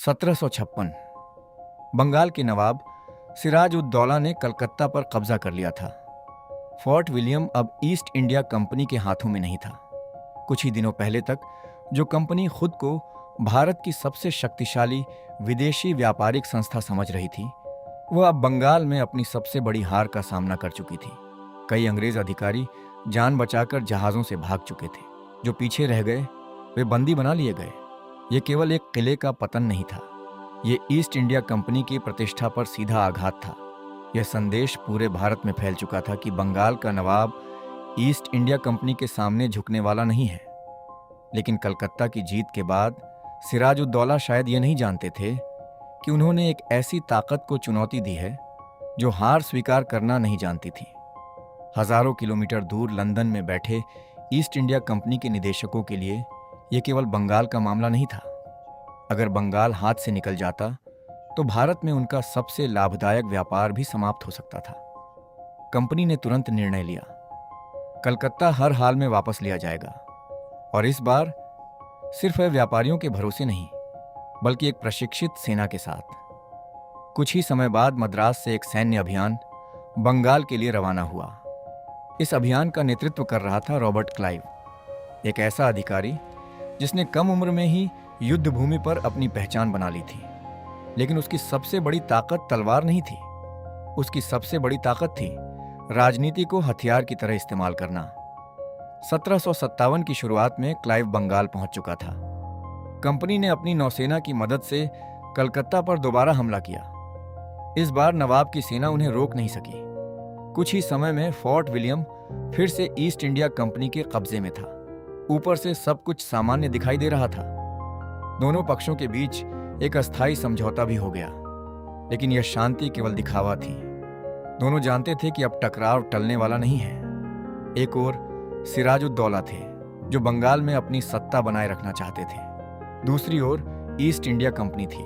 1756 बंगाल के नवाब सिराज उद दौला ने कलकत्ता पर कब्जा कर लिया था। फोर्ट विलियम अब ईस्ट इंडिया कंपनी के हाथों में नहीं था। कुछ ही दिनों पहले तक जो कंपनी खुद को भारत की सबसे शक्तिशाली विदेशी व्यापारिक संस्था समझ रही थी, वह अब बंगाल में अपनी सबसे बड़ी हार का सामना कर चुकी थी। कई अंग्रेज अधिकारी जान बचाकर जहाज़ों से भाग चुके थे। जो पीछे रह गए वे बंदी बना लिए गए। ये केवल एक किले का पतन नहीं था, ये ईस्ट इंडिया कंपनी की प्रतिष्ठा पर सीधा आघात था। यह संदेश पूरे भारत में फैल चुका था कि बंगाल का नवाब ईस्ट इंडिया कंपनी के सामने झुकने वाला नहीं है। लेकिन कलकत्ता की जीत के बाद सिराज उद दौला शायद ये नहीं जानते थे कि उन्होंने एक ऐसी ताकत को चुनौती दी है जो हार स्वीकार करना नहीं जानती थी। हजारों किलोमीटर दूर लंदन में बैठे ईस्ट इंडिया कंपनी के निदेशकों के लिए यह केवल बंगाल का मामला नहीं था। अगर बंगाल हाथ से निकल जाता तो भारत में उनका सबसे लाभदायक व्यापार भी समाप्त हो सकता था। कंपनी ने तुरंत निर्णय लिया, कलकत्ता हर हाल में वापस लिया जाएगा, और इस बार सिर्फ व्यापारियों के भरोसे नहीं, बल्कि एक प्रशिक्षित सेना के साथ। कुछ ही समय बाद मद्रास से एक सैन्य अभियान बंगाल के लिए रवाना हुआ। इस अभियान का नेतृत्व कर रहा था रॉबर्ट क्लाइव, एक ऐसा अधिकारी जिसने कम उम्र में ही युद्ध भूमि पर अपनी पहचान बना ली थी। लेकिन उसकी सबसे बड़ी ताकत तलवार नहीं थी, उसकी सबसे बड़ी ताकत थी राजनीति को हथियार की तरह इस्तेमाल करना। 1757 की शुरुआत में क्लाइव बंगाल पहुंच चुका था। कंपनी ने अपनी नौसेना की मदद से कलकत्ता पर दोबारा हमला किया। इस बार नवाब की सेना उन्हें रोक नहीं सकी। कुछ ही समय में फोर्ट विलियम फिर से ईस्ट इंडिया कंपनी के कब्जे में था। ऊपर से सब कुछ सामान्य दिखाई दे रहा था। दोनों पक्षों के बीच एक अस्थायी समझौता भी हो गया, लेकिन यह शांति केवल दिखावा थी। दोनों जानते थे कि अब टकराव टलने वाला नहीं है। एक ओर सिराज उद दौला थे, जो बंगाल में अपनी सत्ता बनाए रखना चाहते थे। दूसरी ओर ईस्ट इंडिया कंपनी थी,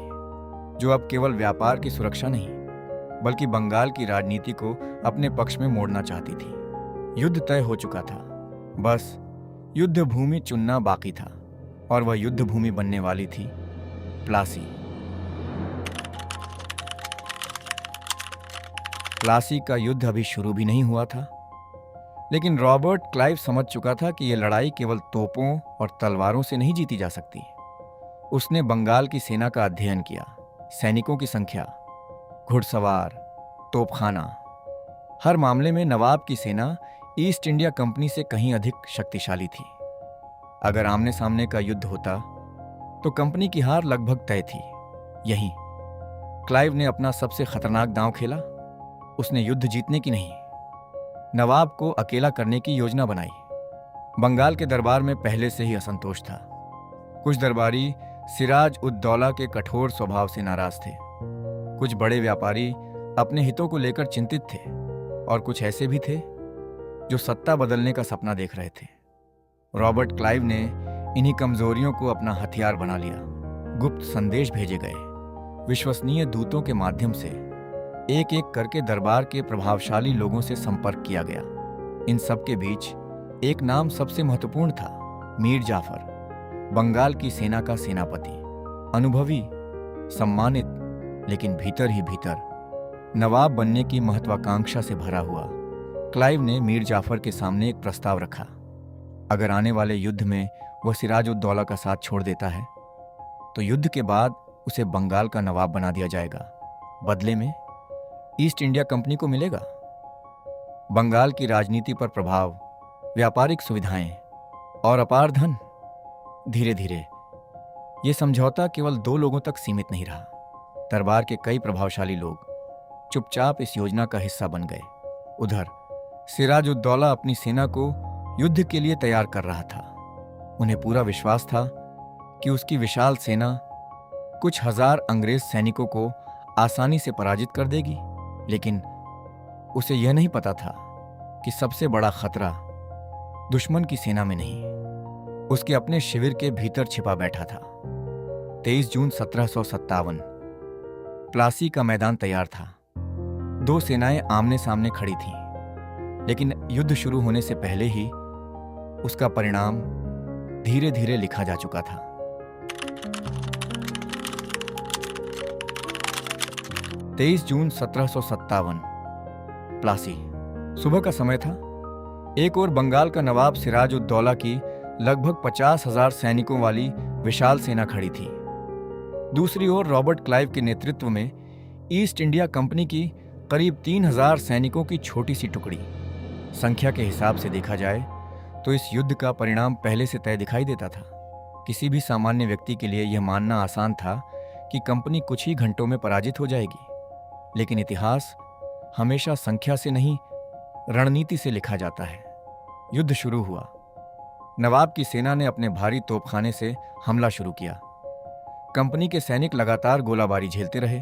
जो अब केवल व्यापार की सुरक्षा नहीं, बल्कि बंगाल की राजनीति को अपने पक्ष में मोड़ना चाहती थी। युद्ध तय हो चुका था, बस युद्ध भूमि चुनना बाकी था, और वह युद्ध भूमि बनने वाली थी प्लासी। प्लासी का युद्ध अभी शुरू भी नहीं हुआ था, लेकिन रॉबर्ट क्लाइव समझ चुका था कि यह लड़ाई केवल तोपों और तलवारों से नहीं जीती जा सकती। उसने बंगाल की सेना का अध्ययन किया। सैनिकों की संख्या, घुड़सवार, तोपखाना, हर मामले में नवाब की सेना ईस्ट इंडिया कंपनी से कहीं अधिक शक्तिशाली थी। अगर आमने सामने का युद्ध होता तो कंपनी की हार लगभग तय थी। यहीं क्लाइव ने अपना सबसे खतरनाक दांव खेला। उसने युद्ध जीतने की नहीं, नवाब को अकेला करने की योजना बनाई। बंगाल के दरबार में पहले से ही असंतोष था। कुछ दरबारी सिराज उद दौला के कठोर स्वभाव से नाराज थे। कुछ बड़े व्यापारी अपने हितों को लेकर चिंतित थे, और कुछ ऐसे भी थे जो सत्ता बदलने का सपना देख रहे थे। रॉबर्ट क्लाइव ने इन्हीं कमजोरियों को अपना हथियार बना लिया। गुप्त संदेश भेजे गए, विश्वसनीय दूतों के माध्यम से एक एक करके दरबार के प्रभावशाली लोगों से संपर्क किया गया। इन सब के बीच एक नाम सबसे महत्वपूर्ण था, मीर जाफर, बंगाल की सेना का सेनापति। अनुभवी, सम्मानित, लेकिन भीतर ही भीतर नवाब बनने की महत्वाकांक्षा से भरा हुआ, क्लाइव ने मीर जाफर के सामने एक प्रस्ताव रखा। अगर आने वाले युद्ध में वह सिराज उद दौला का साथ छोड़ देता है तो युद्ध के बाद उसे बंगाल का नवाब बना दिया जाएगा। बदले में ईस्ट इंडिया कंपनी को मिलेगा बंगाल की राजनीति पर प्रभाव, व्यापारिक सुविधाएं और अपार धन। धीरे धीरे यह समझौता केवल 2 लोगों तक सीमित नहीं रहा। दरबार के कई प्रभावशाली लोग चुपचाप इस योजना का हिस्सा बन गए। उधर सिराज उद दौला अपनी सेना को युद्ध के लिए तैयार कर रहा था। उन्हें पूरा विश्वास था कि उसकी विशाल सेना कुछ हजार अंग्रेज सैनिकों को आसानी से पराजित कर देगी, लेकिन उसे यह नहीं पता था कि सबसे बड़ा खतरा दुश्मन की सेना में नहीं, उसके अपने शिविर के भीतर छिपा बैठा था। 23 जून 1757 प्लासी का मैदान तैयार था। 2 सेनाएं आमने सामने खड़ी थीं, लेकिन युद्ध शुरू होने से पहले ही उसका परिणाम धीरे धीरे लिखा जा चुका था। 23 जून 1757, प्लासी। सुबह का समय था। एक और बंगाल का नवाब सिराज उद दौला की लगभग 50,000 सैनिकों वाली विशाल सेना खड़ी थी। दूसरी ओर रॉबर्ट क्लाइव के नेतृत्व में ईस्ट इंडिया कंपनी की करीब 3,000 सैनिकों की छोटी सी टुकड़ी। संख्या के हिसाब से देखा जाए तो इस युद्ध का परिणाम पहले से तय दिखाई देता था। किसी भी सामान्य व्यक्ति के लिए यह मानना आसान था कि कंपनी कुछ ही घंटों में पराजित हो जाएगी। लेकिन इतिहास हमेशा संख्या से नहीं, रणनीति से लिखा जाता है। युद्ध शुरू हुआ। नवाब की सेना ने अपने भारी तोपखाने से हमला शुरू किया। कंपनी के सैनिक लगातार गोलाबारी झेलते रहे।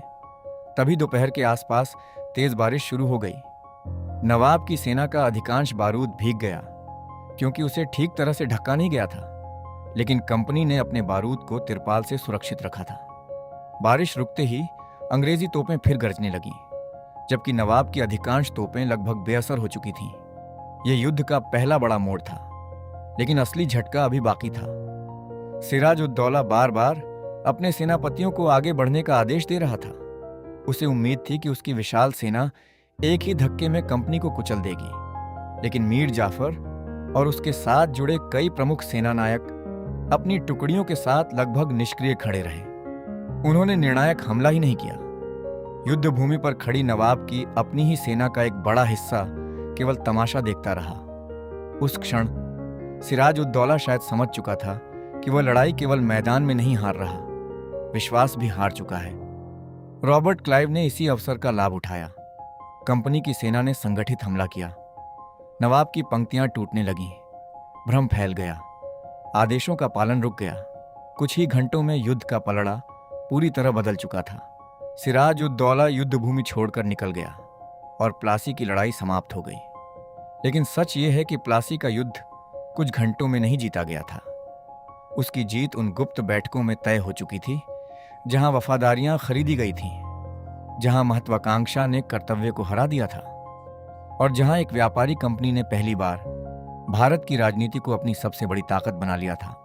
तभी दोपहर के आसपास तेज बारिश शुरू हो गई। नवाब की सेना का अधिकांश बारूद भीग गया क्योंकि उसे ठीक तरह से ढका नहीं गया था। लेकिन कंपनी ने अपने बारूद को तिरपाल से सुरक्षित रखा था। बारिश रुकते ही अंग्रेजी तोपें फिर गरजने लगीं, जबकि नवाब की अधिकांश तोपें लगभग बेअसर हो चुकी थीं। यह युद्ध का पहला बड़ा मोड़ था, लेकिन असली झटका अभी बाकी था। सिराज उद दौला बार बार अपने सेनापतियों को आगे बढ़ने का आदेश दे रहा था। उसे उम्मीद थी कि उसकी विशाल सेना एक ही धक्के में कंपनी को कुचल देगी। लेकिन मीर जाफर और उसके साथ जुड़े कई प्रमुख सेनानायक अपनी टुकड़ियों के साथ लगभग निष्क्रिय खड़े रहे। उन्होंने निर्णायक हमला ही नहीं किया। युद्ध भूमि पर खड़ी नवाब की अपनी ही सेना का एक बड़ा हिस्सा केवल तमाशा देखता रहा। उस क्षण सिराज उद दौला शायद समझ चुका था कि वह लड़ाई केवल मैदान में नहीं हार रहा, विश्वास भी हार चुका है। रॉबर्ट क्लाइव ने इसी अवसर का लाभ उठाया। कंपनी की सेना ने संगठित हमला किया। नवाब की पंक्तियां टूटने लगीं। भ्रम फैल गया। आदेशों का पालन रुक गया। कुछ ही घंटों में युद्ध का पलड़ा पूरी तरह बदल चुका था। सिराज उद दौला युद्ध भूमि छोड़कर निकल गया और प्लासी की लड़ाई समाप्त हो गई। लेकिन सच यह है कि प्लासी का युद्ध कुछ घंटों में नहीं जीता गया था। उसकी जीत उन गुप्त बैठकों में तय हो चुकी थी जहां वफादारियां खरीदी गई थीं, जहां महत्वाकांक्षा ने कर्तव्य को हरा दिया था और जहां एक व्यापारी कंपनी ने पहली बार भारत की राजनीति को अपनी सबसे बड़ी ताकत बना लिया था।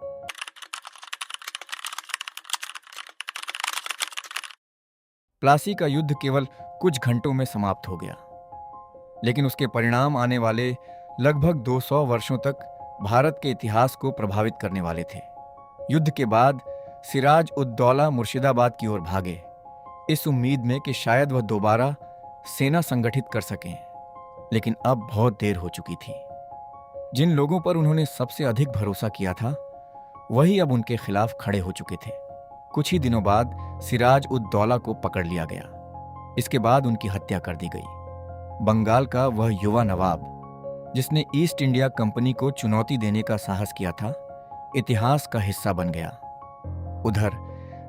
प्लासी का युद्ध केवल कुछ घंटों में समाप्त हो गया, लेकिन उसके परिणाम आने वाले लगभग 200 वर्षों तक भारत के इतिहास को प्रभावित करने वाले थे। युद्ध के बाद सिराज उद दौला मुर्शिदाबाद की ओर भागे, इस उम्मीद में कि शायद वह दोबारा सेना संगठित कर सकें। लेकिन अब बहुत देर हो चुकी थी। जिन लोगों पर उन्होंने सबसे अधिक भरोसा किया था, वही अब उनके खिलाफ खड़े हो चुके थे। कुछ ही दिनों बाद सिराज उद दौला को पकड़ लिया गया। इसके बाद उनकी हत्या कर दी गई। बंगाल का वह युवा नवाब जिसने ईस्ट इंडिया कंपनी को चुनौती देने का साहस किया था, इतिहास का हिस्सा बन गया। उधर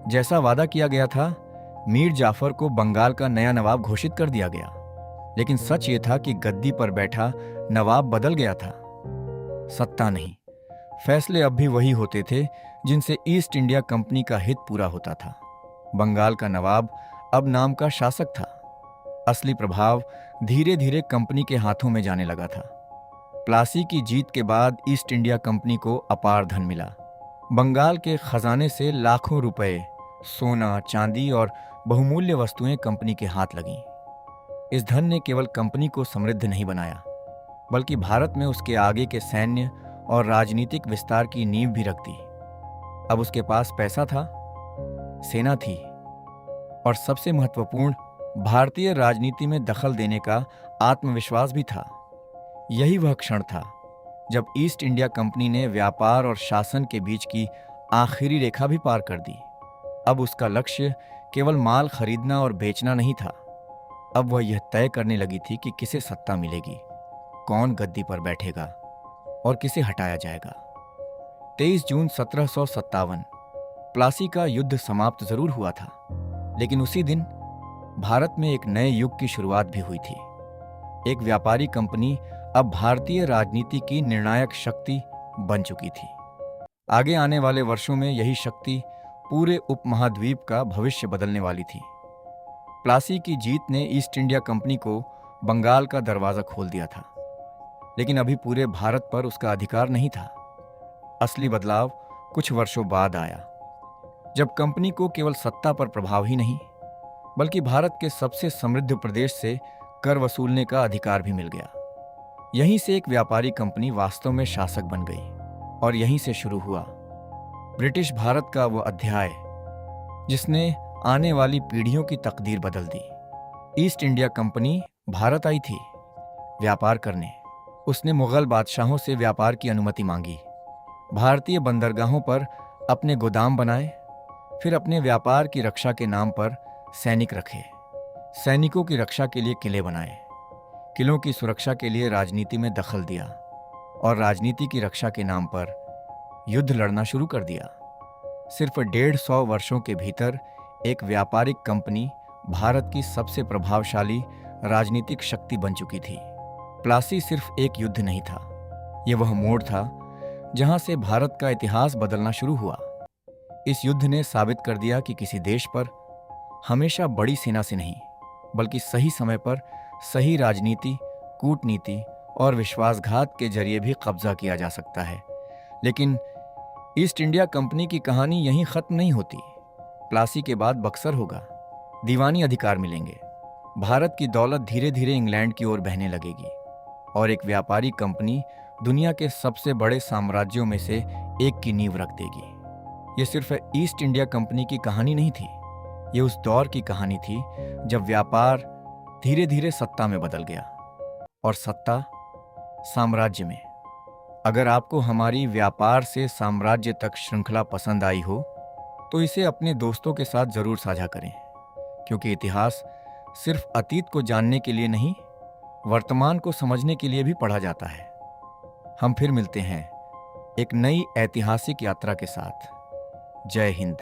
जैसा वादा किया गया था, मीर जाफर को बंगाल का नया नवाब घोषित कर दिया गया। लेकिन सच ये था कि गद्दी पर बैठा नवाब बदल गया था, सत्ता नहीं। फैसले अब भी वही होते थे जिनसे ईस्ट इंडिया कंपनी का हित पूरा होता था। बंगाल का नवाब अब नाम का शासक था। असली प्रभाव धीरे धीरे कंपनी के हाथों में जाने लगा था। प्लासी की जीत के बाद ईस्ट इंडिया कंपनी को अपार धन मिला। बंगाल के खजाने से लाखों रुपए, सोना, चांदी और बहुमूल्य वस्तुएं कंपनी के हाथ लगीं। इस धन ने केवल कंपनी को समृद्ध नहीं बनाया, बल्कि भारत में उसके आगे के सैन्य और राजनीतिक विस्तार की नींव भी रख दी। अब उसके पास पैसा था, सेना थी और सबसे महत्वपूर्ण, भारतीय राजनीति में दखल देने का आत्मविश्वास भी था। यही वह क्षण था जब ईस्ट इंडिया कंपनी ने व्यापार और शासन के बीच की आखिरी रेखा भी पार कर दी। अब उसका लक्ष्य केवल माल खरीदना और बेचना नहीं था। अब वह यह तय करने लगी थी कि किसे सत्ता मिलेगी, कौन गद्दी पर बैठेगा और किसे हटाया जाएगा। 23 जून 1757 प्लासी का युद्ध समाप्त जरूर हुआ था, लेकिन उसी दिन भारत में एक नए युग की शुरुआत भी हुई थी। एक व्यापारी कंपनी अब भारतीय राजनीति की निर्णायक शक्ति बन चुकी थी। आगे आने वाले वर्षों में यही शक्ति पूरे उपमहाद्वीप का भविष्य बदलने वाली थी। प्लासी की जीत ने ईस्ट इंडिया कंपनी को बंगाल का दरवाजा खोल दिया था, लेकिन अभी पूरे भारत पर उसका अधिकार नहीं था। असली बदलाव कुछ वर्षों बाद आया, जब कंपनी को केवल सत्ता पर प्रभाव ही नहीं, बल्कि भारत के सबसे समृद्ध प्रदेश से कर वसूलने का अधिकार भी मिल गया। यहीं से एक व्यापारी कंपनी वास्तव में शासक बन गई और यहीं से शुरू हुआ ब्रिटिश भारत का वो अध्याय जिसने आने वाली पीढ़ियों की तकदीर बदल दी। ईस्ट इंडिया कंपनी भारत आई थी व्यापार करने। उसने मुगल बादशाहों से व्यापार की अनुमति मांगी, भारतीय बंदरगाहों पर अपने गोदाम बनाए, फिर अपने व्यापार की रक्षा के नाम पर सैनिक रखे, सैनिकों की रक्षा के लिए किले बनाए, किलों की सुरक्षा के लिए राजनीति में दखल दिया और राजनीति की रक्षा के नाम पर युद्ध लड़ना शुरू कर दिया। सिर्फ 150 वर्षों के भीतर एक व्यापारिक कंपनी भारत की सबसे प्रभावशाली राजनीतिक शक्ति बन चुकी थी। प्लासी सिर्फ एक युद्ध नहीं था, यह वह मोड़ था जहां से भारत का इतिहास बदलना शुरू हुआ। इस युद्ध ने साबित कर दिया कि किसी देश पर हमेशा बड़ी सेना से नहीं, बल्कि सही समय पर सही राजनीति, कूटनीति और विश्वासघात के जरिए भी कब्जा किया जा सकता है। लेकिन ईस्ट इंडिया कंपनी की कहानी यहीं खत्म नहीं होती। प्लासी के बाद बक्सर होगा, दीवानी अधिकार मिलेंगे, भारत की दौलत धीरे धीरे इंग्लैंड की ओर बहने लगेगी और एक व्यापारी कंपनी दुनिया के सबसे बड़े साम्राज्यों में से एक की नींव रख देगी। यह सिर्फ ईस्ट इंडिया कंपनी की कहानी नहीं थी, यह उस दौर की कहानी थी जब व्यापार धीरे धीरे सत्ता में बदल गया और सत्ता साम्राज्य में। अगर आपको हमारी व्यापार से साम्राज्य तक श्रृंखला पसंद आई हो तो इसे अपने दोस्तों के साथ जरूर साझा करें, क्योंकि इतिहास सिर्फ अतीत को जानने के लिए नहीं, वर्तमान को समझने के लिए भी पढ़ा जाता है। हम फिर मिलते हैं एक नई ऐतिहासिक यात्रा के साथ। जय हिंद।